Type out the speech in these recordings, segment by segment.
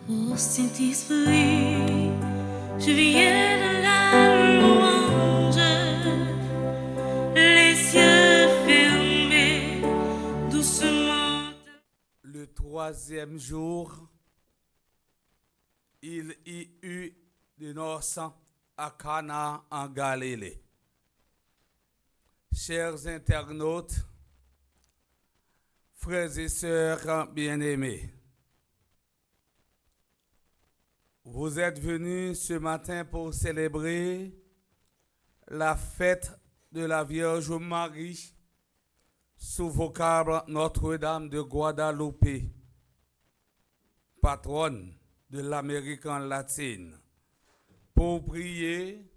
Ô Saint-Esprit, je viens de la louange, les yeux fermés, doucement. Le troisième jour, il y eut de noces à Cana en Galilée. Chers internautes, frères et sœurs bien-aimés, vous êtes venus ce matin pour célébrer la fête de la Vierge Marie sous vocable Notre-Dame de Guadalupe, patronne de l'Amérique latine, pour prier,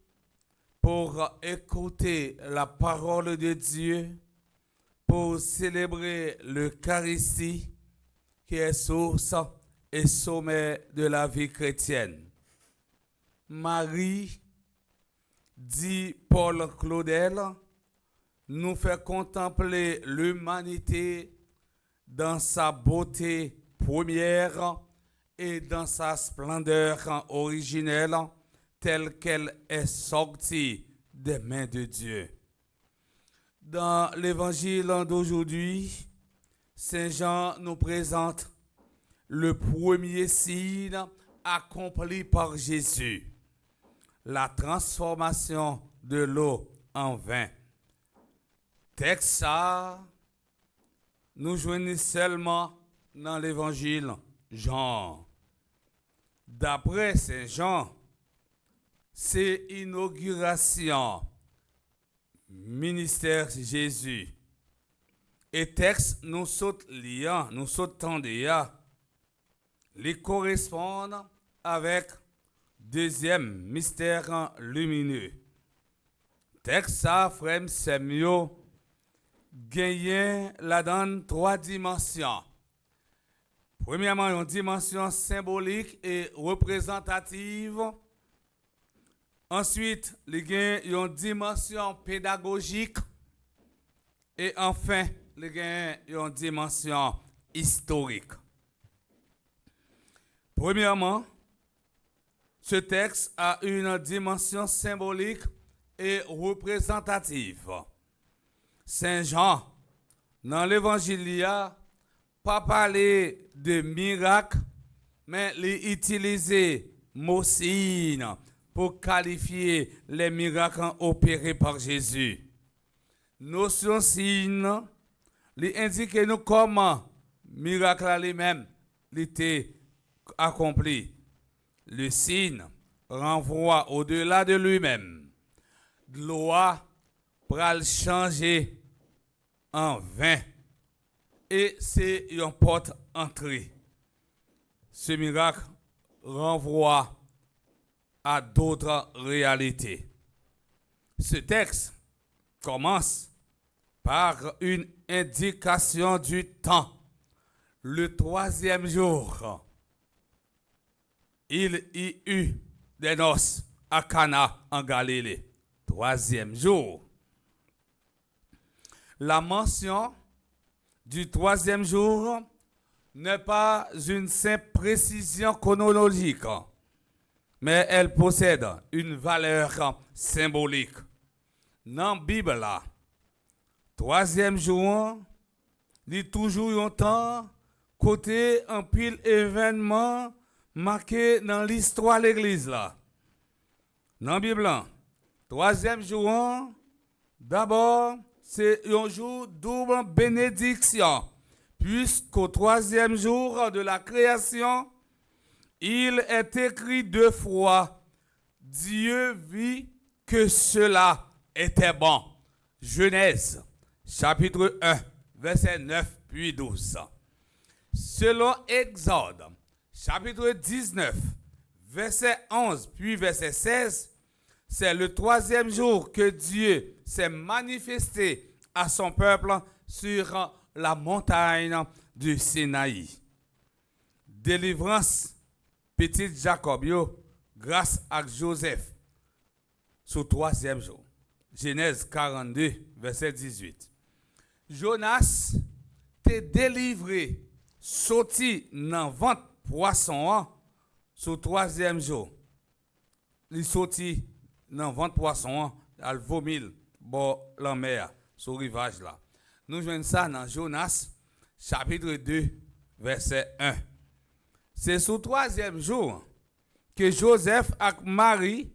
pour écouter la parole de Dieu, pour célébrer l'Eucharistie qui est source et sommet de la vie chrétienne. Marie, dit Paul Claudel, nous fait contempler l'humanité dans sa beauté première et dans sa splendeur originelle, telle qu'elle est sortie des mains de Dieu. Dans l'évangile d'aujourd'hui, Saint Jean nous présente le premier signe accompli par Jésus, la transformation de l'eau en vin. Texte ça, nous joignons seulement dans l'évangile Jean. D'après Saint Jean, c'est inauguration, ministère Jésus. Et texte nous saute liant, nous sautons déjà, les correspondent avec deuxième mystère lumineux. Texte ça, frère, c'est mieux, gagner la donne trois dimensions. Premièrement, une dimension symbolique et représentative. Ensuite, il y a une dimension pédagogique. Et enfin, il y a une dimension historique. Premièrement, ce texte a une dimension symbolique et représentative. Saint Jean, dans l'évangile, pas parler de miracle, mais utiliser mot signe pour qualifier les miracles opérés par Jésus. Notion signe, il indique nous comment miracle lui-même était accompli. Le signe renvoie au-delà de lui-même. Gloire pour le changer en vin. Et c'est une porte entrée. Ce miracle renvoie à d'autres réalités. Ce texte commence par une indication du temps. Le troisième jour, il y eut des noces à Cana en Galilée. Troisième jour. La mention du troisième jour n'est pas une simple précision chronologique, mais elle possède une valeur symbolique. Dans la Bible, troisième jour, il y a toujours un temps, côté un pile événement marqué dans l'histoire de l'Église. Dans la Bible, troisième jour, d'abord, c'est un jour double bénédiction, puisqu'au troisième jour de la création, il est écrit deux fois, Dieu vit que cela était bon. Genèse, chapitre 1, verset 9 puis 12. Selon Exode, chapitre 19, verset 11 puis verset 16, c'est le troisième jour que Dieu s'est manifesté à son peuple sur la montagne du Sinaï. Délivrance, petit Jacob, grâce à Joseph, sur le troisième jour. Genèse 42, verset 18. Jonas t'est délivré, sorti dans ventre poisson sur troisième jour, il sortit dans ventre poisson, il vomit bon la mer sur le rivage là. Nous jouons ça dans Jonas chapitre 2 verset 1. C'est sur troisième jour que Joseph et Marie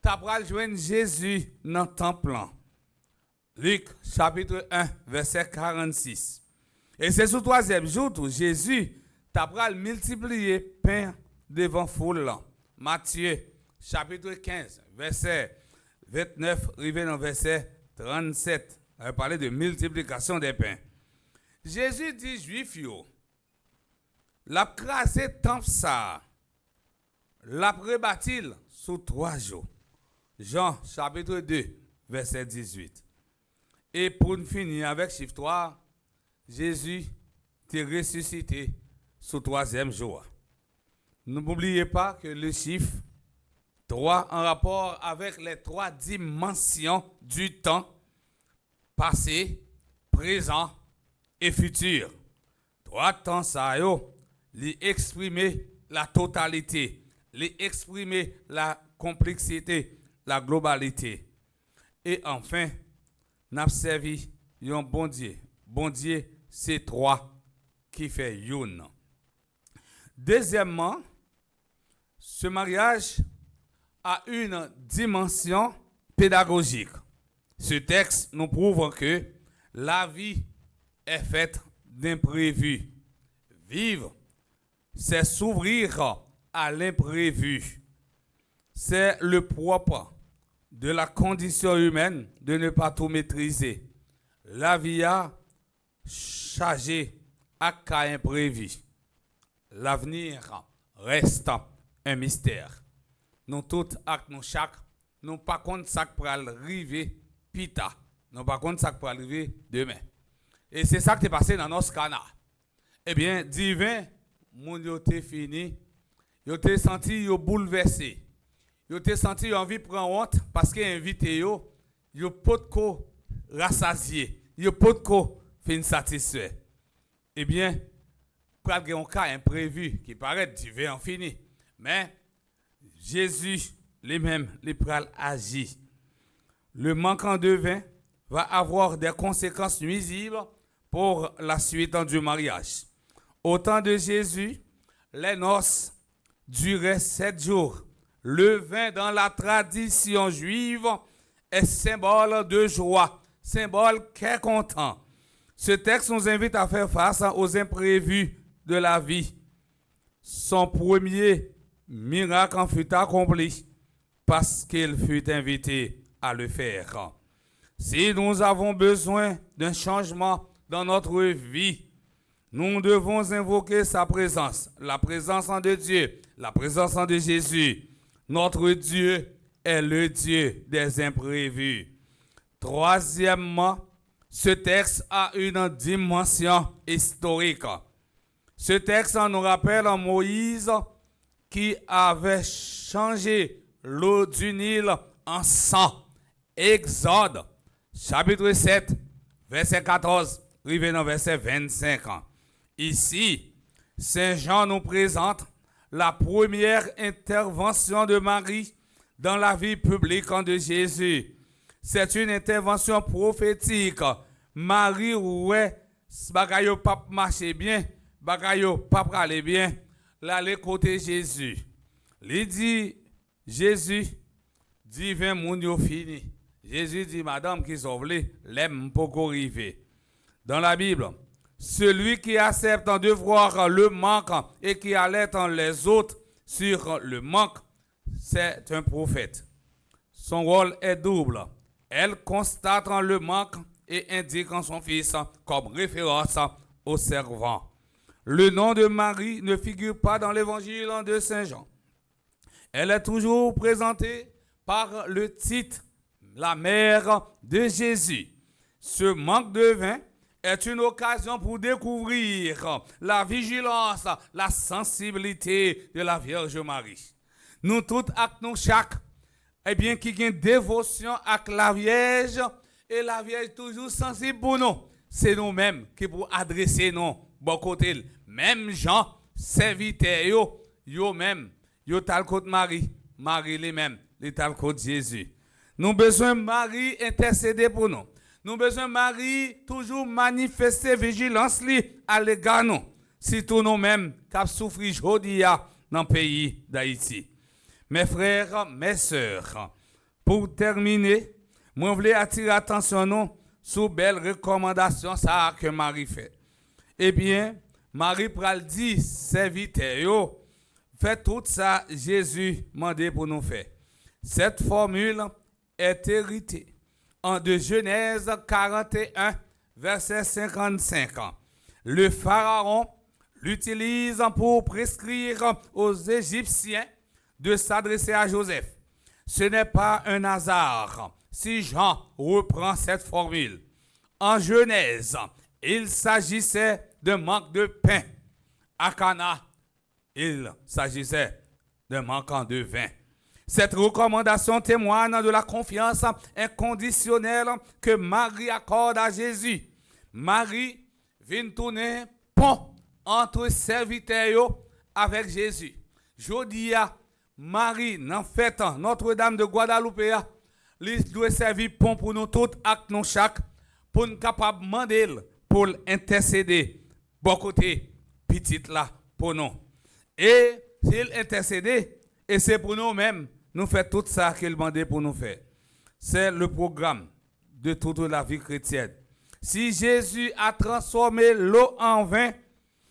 t'apprennent joindre Jésus dans le temple. Luc chapitre 1 verset 46. Et c'est sur troisième jour que Jésus t'apprend multiplier pain devant foule. Matthieu chapitre 15 verset 29 arrivé dans verset 37. On va parler de multiplication des pains. Jésus dit juif yo, l'a crasé temple ça, l'a rebâti sous 3 jours. Jean chapitre 2 verset 18. Et pour finir avec chiffre 3, Jésus t'est ressuscité sous 3e jour. N'oubliez pas que le chiffre 3 en rapport avec les 3 dimensions du temps, passé, présent et futur. 3 temps ça yo, li exprimer la totalité, li exprimer la complexité, la globalité. Et enfin, n'a servi un bon Dieu. Bon Dieu, c'est 3 qui fait youn. Deuxièmement, ce mariage a une dimension pédagogique. Ce texte nous prouve que la vie est faite d'imprévus. Vivre, c'est s'ouvrir à l'imprévu. C'est le propre de la condition humaine de ne pas tout maîtriser. La vie a chargé à cas imprévu. L'avenir reste un mystère. Nous tous, nous chaque, nous pas contre ça qui peut arriver pita. Nous pas contre ça qui peut arriver demain. Et c'est ça qui est passé dans notre canard. Eh bien, divin, mon yo te fini, yo te senti yo bouleversé. Yo te senti yo envie prendre honte parce que invité yo pas de ko rassasié, yo pas de ko fin satisfait. Eh bien, pral gen un cas imprévu qui paraît divin en fini, mais Jésus lui-même, les pral agir. Le manquant de vin va avoir des conséquences nuisibles pour la suite du mariage. Au temps de Jésus, les noces duraient 7 jours. Le vin dans la tradition juive est symbole de joie, symbole qu'est content. Ce texte nous invite à faire face aux imprévus de la vie. Son premier miracle en fut accompli parce qu'il fut invité à le faire. Si nous avons besoin d'un changement dans notre vie, nous devons invoquer sa présence, la présence de Dieu, la présence de Jésus. Notre Dieu est le Dieu des imprévus. Troisièmement, ce texte a une dimension historique. Ce texte nous rappelle Moïse qui avait changé l'eau du Nil en sang. Exode, chapitre 7, verset 14, arrivé verset 25. Ici, Saint Jean nous présente la première intervention de Marie dans la vie publique de Jésus. C'est une intervention prophétique. Marie, ouais, bagayo pas marcher bien, bagayo pas aller bien, l'aller côté Jésus. Il dit, Jésus, divin moun yo fini. Jésus dit, madame qui sauve l'aime pour arriver. Dans la Bible, celui qui accepte de voir le manque et qui alerte les autres sur le manque, c'est un prophète. Son rôle est double. Elle constate le manque et indique son fils comme référence au servant. Le nom de Marie ne figure pas dans l'évangile de Saint Jean. Elle est toujours présentée par le titre « La mère de Jésus ». Ce manque de vin est une occasion pour découvrir la vigilance, la sensibilité de la Vierge Marie. Nous toutes, nous chaque, eh bien, qui a une dévotion avec la Vierge, et la Vierge toujours sensible pour nous. C'est nous-mêmes qui pour adresser nous, bon côté. Même Jean, serviteur, yo même, yo tal contre Marie, Marie lui-même, il tal contre Jésus. Nous besoin Marie intercéder pour nous. Nous besoin Marie toujours manifester vigilance li à l'égard nous. Surtout nous-mêmes qui souffrons aujourd'hui dans le pays d'Haïti. Mes frères, mes sœurs, pour terminer, moi voulais attirer attention nous sur belle recommandation ça que Marie fait. Eh bien, Marie pral dit serviteur yo, fait tout ça Jésus mandé pour nous faire. Cette formule est héritée de Genèse 41 verset 55. Le pharaon l'utilise pour prescrire aux Égyptiens de s'adresser à Joseph. Ce n'est pas un hasard si Jean reprend cette formule. En Genèse, il s'agissait de manque de pain. À Cana, il s'agissait de manquant de vin. Cette recommandation témoigne de la confiance inconditionnelle que Marie accorde à Jésus. Marie vient tourner pont entre serviteurs avec Jésus. Jodi a Marie, dans fête Notre-Dame de Guadalupe, il doit servir pont pour nous tous, avec nous chaque, pour nous capables de demander pour intercéder, bon côté, petite là, pour nous. Et s'il intercède, et c'est pour nous-mêmes, nous faisons tout ça qu'il demandait pour nous faire. C'est le programme de toute la vie chrétienne. Si Jésus a transformé l'eau en vin,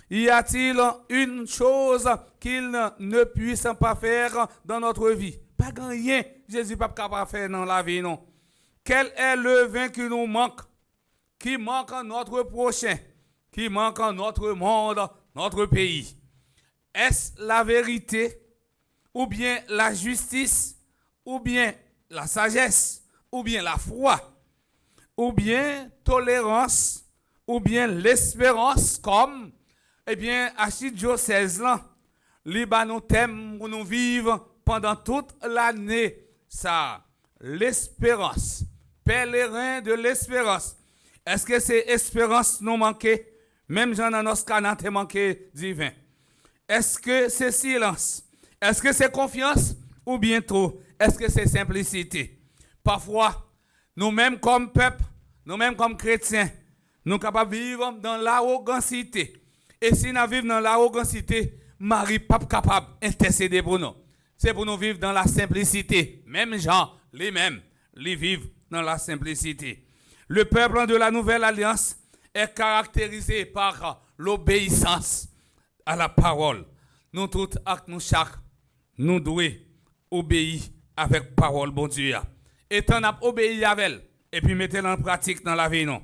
y a-t-il une chose qu'il ne puisse pas faire dans notre vie? Pas rien. Jésus n'est pas capable de faire dans la vie, non. Quel est le vin qui nous manque? Qui manque à notre prochain? Qui manque à notre monde, notre pays? Est-ce la vérité? Ou bien la justice? Ou bien la sagesse? Ou bien la foi? Ou bien tolérance? Ou bien l'espérance comme eh bien, Achidjo 16 ans, nous thème pour nous vivre pendant toute l'année. Ça, l'espérance, pèlerin de l'espérance. Est-ce que c'est espérance nous manquée? Même Jean dans notre canal te manqué divin. Est-ce que c'est silence? Est-ce que c'est confiance? Ou bientôt, est-ce que c'est simplicité? Parfois, nous-mêmes comme peuple, nous-mêmes comme chrétiens, nous sommes capables de vivre dans l'arrogancité. Et si nous vivons dans l'arrogancité, Marie n'est pas capable d'intercéder pour nous. C'est pour nous vivre dans la simplicité. Même Jean, les mêmes, les vivent dans la simplicité. Le peuple de la Nouvelle Alliance est caractérisé par l'obéissance à la parole. Nous tous, nous chaque, nous devons obéir avec parole, bon Dieu. Et on a obéi avec elle, et puis mettez-la en pratique dans la vie, non.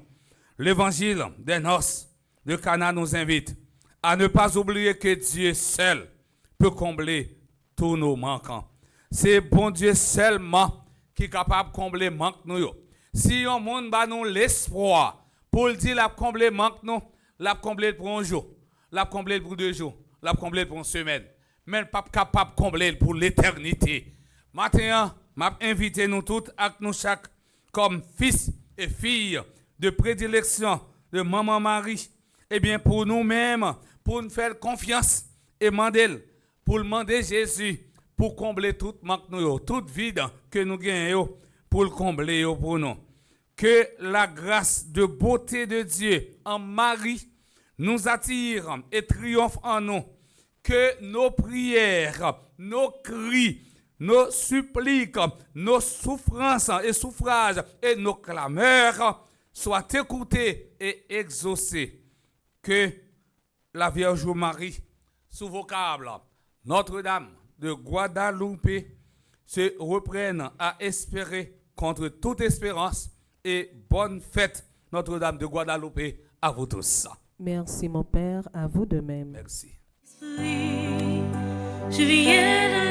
L'évangile des noces de Cana nous invite à ne pas oublier que Dieu seul peut combler tous nos manquants. C'est bon Dieu seulement qui est capable de combler les manques nous. Si on monde ba nous l'espoir pour le dire la combler manque nous, la combler pour un jour, la combler pour 2 jours, la combler pour une semaine, mais pas capable de combler pour l'éternité. Maintenant, m'a invité nous tous avec nous chaque comme fils et filles de prédilection de maman Marie. Eh bien pour nous-mêmes, pour nous faire confiance et demander, pour demander Jésus, pour combler tout manque nous, toute vide que nous gagnons, pour le combler pour nous. Que la grâce de beauté de Dieu en Marie nous attire et triomphe en nous. Que nos prières, nos cris, nos suppliques, nos souffrances et suffrages et nos clameurs soient écoutés et exaucés. Que la Vierge Marie, sous vocable Notre-Dame de Guadalupe, se reprenne à espérer contre toute espérance et bonne fête Notre-Dame de Guadalupe à vous tous. Merci mon Père, à vous de même. Merci. Je viens